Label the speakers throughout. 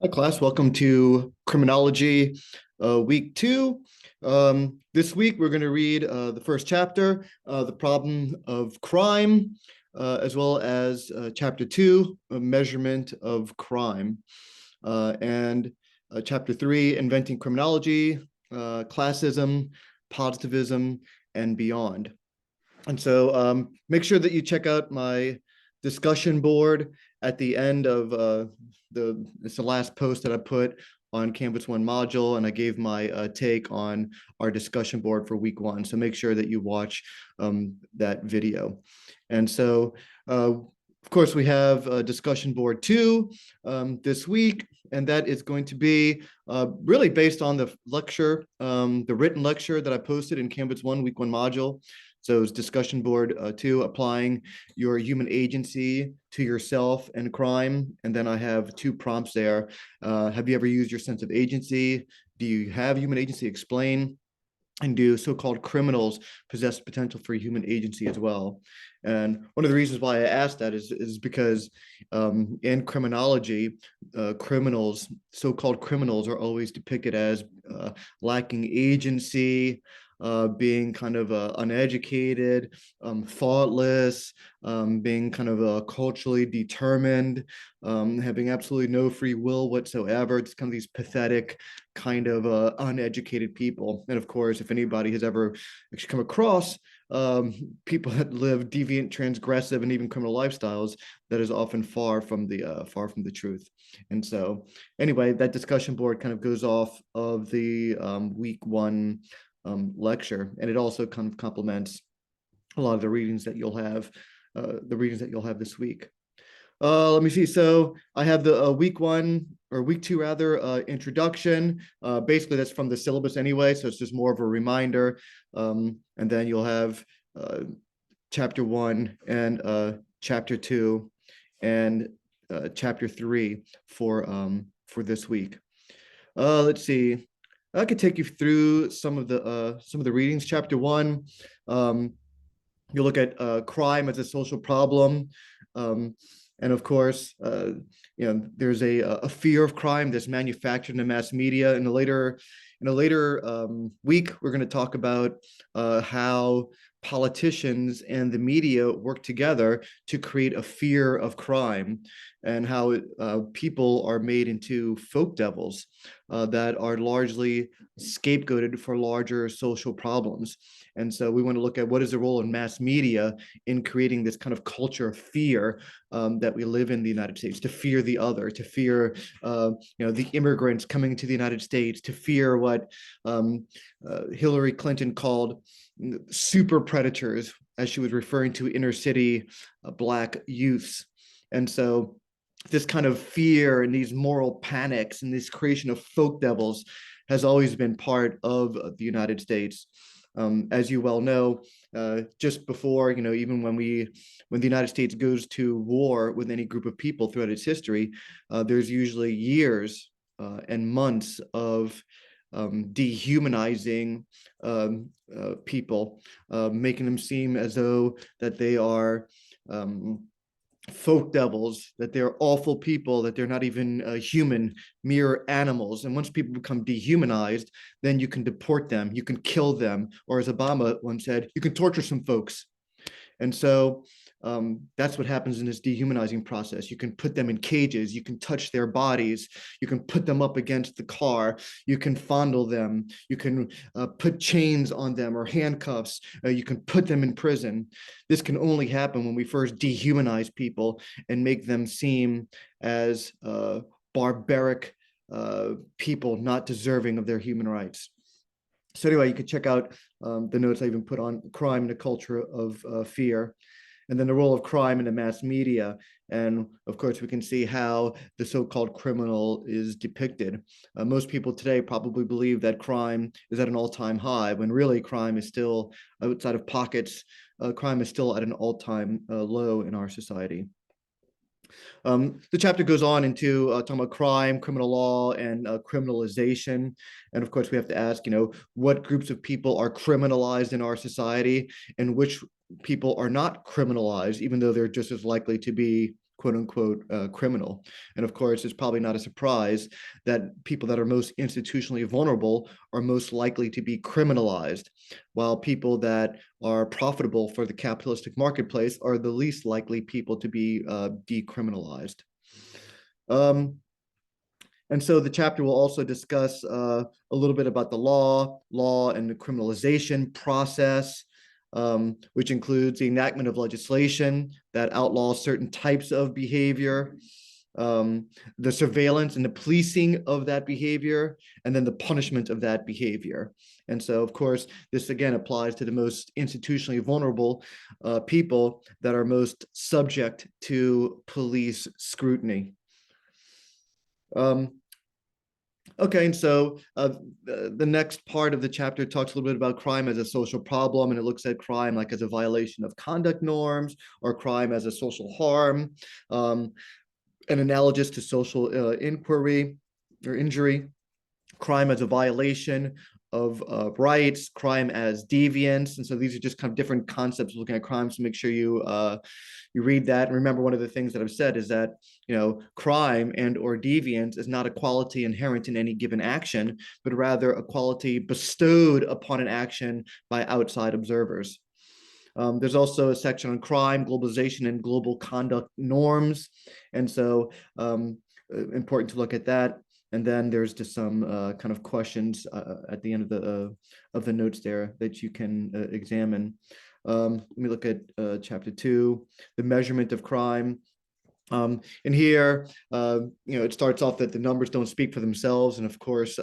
Speaker 1: Hi, class. Welcome to Criminology, week two. This week, we're going to read the first chapter, The Problem of Crime, as well as chapter two, Measurement of Crime, and chapter three, Inventing Criminology, Classism, Positivism, and Beyond. And so make sure that you check out my discussion board at the end of it's the last post that I put on Canvas One module, and I gave my take on our discussion board for week one. So make sure that you watch that video. And so, of course, we have discussion board two this week, and that is going to be really based on the lecture, the written lecture that I posted in Canvas One week one module. So it's discussion board two, applying your human agency to yourself and crime. And then I have two prompts there. Have you ever used your sense of agency? Do you have human agency? Explain. And do so-called criminals possess potential for human agency as well? And one of the reasons why I asked that is because in criminology, criminals, so-called criminals, are always depicted as lacking agency, being kind of uneducated, thoughtless, being kind of culturally determined, having absolutely no free will whatsoever. It's kind of these pathetic, kind of uneducated people. And of course, if anybody has ever actually come across people that live deviant, transgressive, and even criminal lifestyles, that is often far from the truth. And so, anyway, that discussion board kind of goes off of the week one lecture, and it also kind of complements a lot of the readings that you'll have, this week. Let me see. So I have the week one or week two rather introduction. Basically, that's from the syllabus anyway, so it's just more of a reminder. And then you'll have chapter one and chapter two and chapter three for this week. Let's see. I could take you through some of the readings. Chapter one, you look at crime as a social problem, and of course, there's a fear of crime that's manufactured in the mass media. In a later week, we're going to talk about how politicians and the media work together to create a fear of crime, and how people are made into folk devils that are largely scapegoated for larger social problems. And so we want to look at what is the role of mass media in creating this kind of culture of fear that we live in the United States, to fear the other, to fear the immigrants coming to the United States, to fear what Hillary Clinton called super predators, as she was referring to inner city Black youths. And so this kind of fear and these moral panics and this creation of folk devils has always been part of the United States. As you well know, just before, even when the United States goes to war with any group of people throughout its history, there's usually years and months of dehumanizing people, making them seem as though that they are folk devils, that they're awful people, that they're not even human, mere animals. And once people become dehumanized, then you can deport them, you can kill them, or as Obama once said, you can torture some folks. And so that's what happens in this dehumanizing process. You can put them in cages, you can touch their bodies, you can put them up against the car, you can fondle them, you can put chains on them or handcuffs, you can put them in prison. This can only happen when we first dehumanize people and make them seem as barbaric people not deserving of their human rights. So anyway, you can check out the notes I even put on crime and the culture of fear, and then the role of crime in the mass media. And of course, we can see how the so-called criminal is depicted. Most people today probably believe that crime is at an all-time high, when really crime is still outside of pockets. Crime is still at an all-time low in our society. The chapter goes on into talking about crime, criminal law, and criminalization. And of course, we have to ask, what groups of people are criminalized in our society and which people are not criminalized, even though they're just as likely to be quote unquote criminal. And of course, it's probably not a surprise that people that are most institutionally vulnerable are most likely to be criminalized, while people that are profitable for the capitalistic marketplace are the least likely people to be decriminalized. And so the chapter will also discuss a little bit about the law and the criminalization process, which includes the enactment of legislation that outlaws certain types of behavior, the surveillance and the policing of that behavior, and then the punishment of that behavior. And so, of course, this again applies to the most institutionally vulnerable people that are most subject to police scrutiny. Okay, and so the next part of the chapter talks a little bit about crime as a social problem, and it looks at crime like as a violation of conduct norms or crime as a social harm, an analogous to social inquiry or injury, crime as a violation of rights, crime as deviance. And so these are just kind of different concepts looking at crime. So make sure you read that. And remember, one of the things that I've said is that, crime and or deviance is not a quality inherent in any given action, but rather a quality bestowed upon an action by outside observers. There's also a section on crime, globalization, and global conduct norms. And so important to look at that. And then there's just some kind of questions at the end of the notes there that you can examine. Let me look at chapter 2, the measurement of crime. And here, it starts off that the numbers don't speak for themselves. And of course,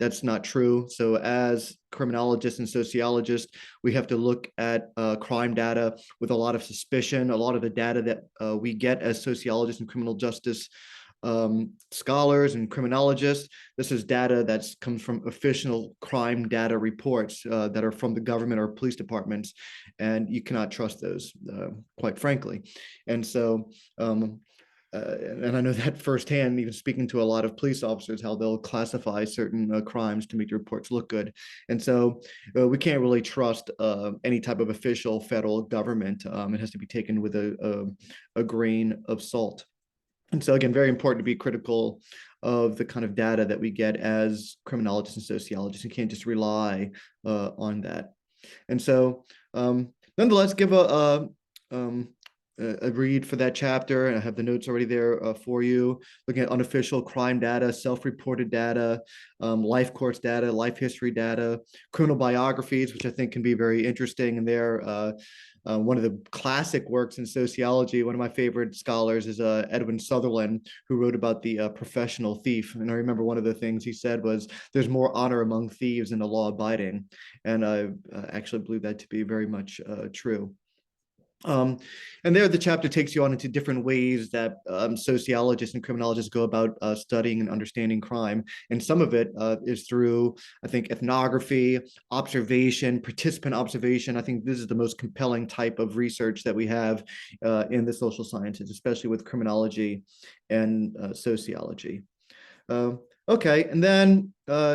Speaker 1: that's not true. So as criminologists and sociologists, we have to look at crime data with a lot of suspicion. A lot of the data that we get as sociologists and criminal justice scholars and criminologists. This is data that comes from official crime data reports that are from the government or police departments, and you cannot trust those, quite frankly. And so, and I know that firsthand, even speaking to a lot of police officers, how they'll classify certain crimes to make the reports look good. And so we can't really trust any type of official federal government. It has to be taken with a grain of salt. And so again, very important to be critical of the kind of data that we get as criminologists and sociologists. You can't just rely on that. And so nonetheless, give a read for that chapter, and I have the notes already there for you. Looking at unofficial crime data, self-reported data, life course data, life history data, criminal biographies, which I think can be very interesting. And they're one of the classic works in sociology. One of my favorite scholars is Edwin Sutherland, who wrote about the professional thief. And I remember one of the things he said was, there's more honor among thieves than the law-abiding. And I actually believe that to be very much true. And there, the chapter takes you on into different ways that sociologists and criminologists go about studying and understanding crime. And some of it is through, I think, ethnography, observation, participant observation. I think this is the most compelling type of research that we have in the social sciences, especially with criminology and sociology. Okay, and then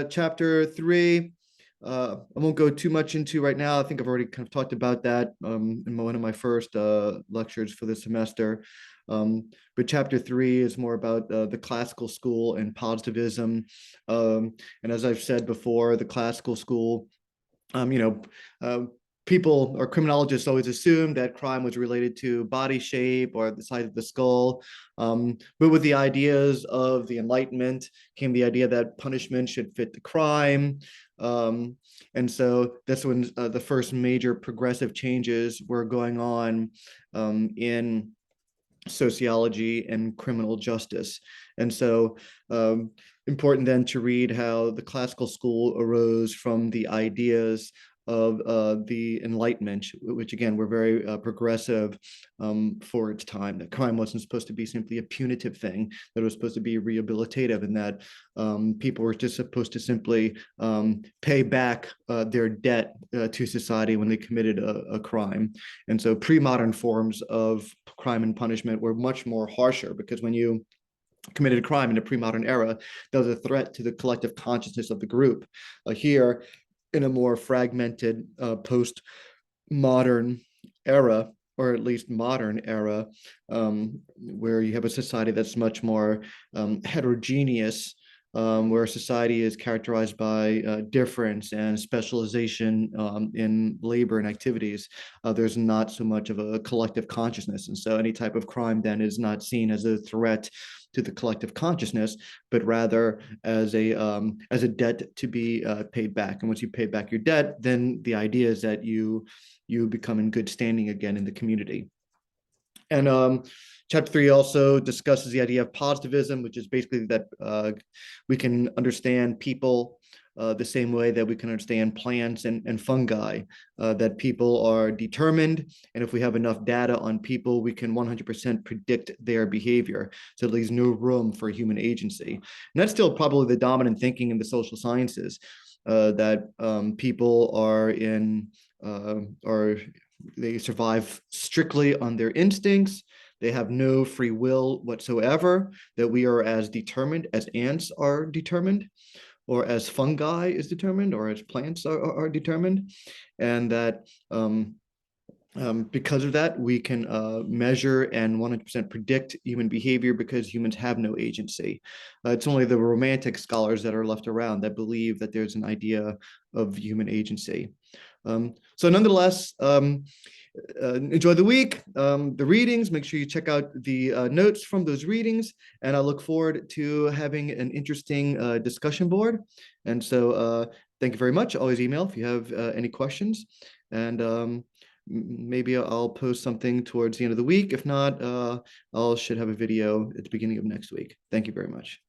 Speaker 1: chapter 3. I won't go too much into right now. I think I've already kind of talked about that in one of my first lectures for the semester. But chapter 3 is more about the classical school and positivism. And as I've said before, the classical school, people or criminologists always assumed that crime was related to body shape or the size of the skull. But with the ideas of the Enlightenment came the idea that punishment should fit the crime. And so that's when the first major progressive changes were going on in sociology and criminal justice. And so important then to read how the classical school arose from the ideas of the Enlightenment, which again were very progressive for its time. That crime wasn't supposed to be simply a punitive thing, that it was supposed to be rehabilitative, and that people were just supposed to simply pay back their debt to society when they committed a crime. And so pre-modern forms of crime and punishment were much more harsher, because when you committed a crime in a pre-modern era, there was a threat to the collective consciousness of the group. Here, in a more fragmented post-modern era, or at least modern era, where you have a society that's much more heterogeneous, where society is characterized by difference and specialization in labor and activities. There's not so much of a collective consciousness. And so any type of crime then is not seen as a threat to the collective consciousness, but rather as a debt to be paid back. And once you pay back your debt, then the idea is that you become in good standing again in the community. And chapter 3 also discusses the idea of positivism, which is basically that we can understand people the same way that we can understand plants and fungi, that people are determined. And if we have enough data on people, we can 100% predict their behavior. So it leaves no room for human agency. And that's still probably the dominant thinking in the social sciences, that people are they survive strictly on their instincts. They have no free will whatsoever, that we are as determined as ants are determined, or as fungi is determined, or as plants are determined. And that because of that, we can measure and 100% predict human behavior because humans have no agency. It's only the romantic scholars that are left around that believe that there's an idea of human agency. So nonetheless, enjoy the week, the readings. Make sure you check out the notes from those readings. And I look forward to having an interesting discussion board. And so thank you very much. Always email if you have any questions. And maybe I'll post something towards the end of the week. If not, I'll should have a video at the beginning of next week. Thank you very much.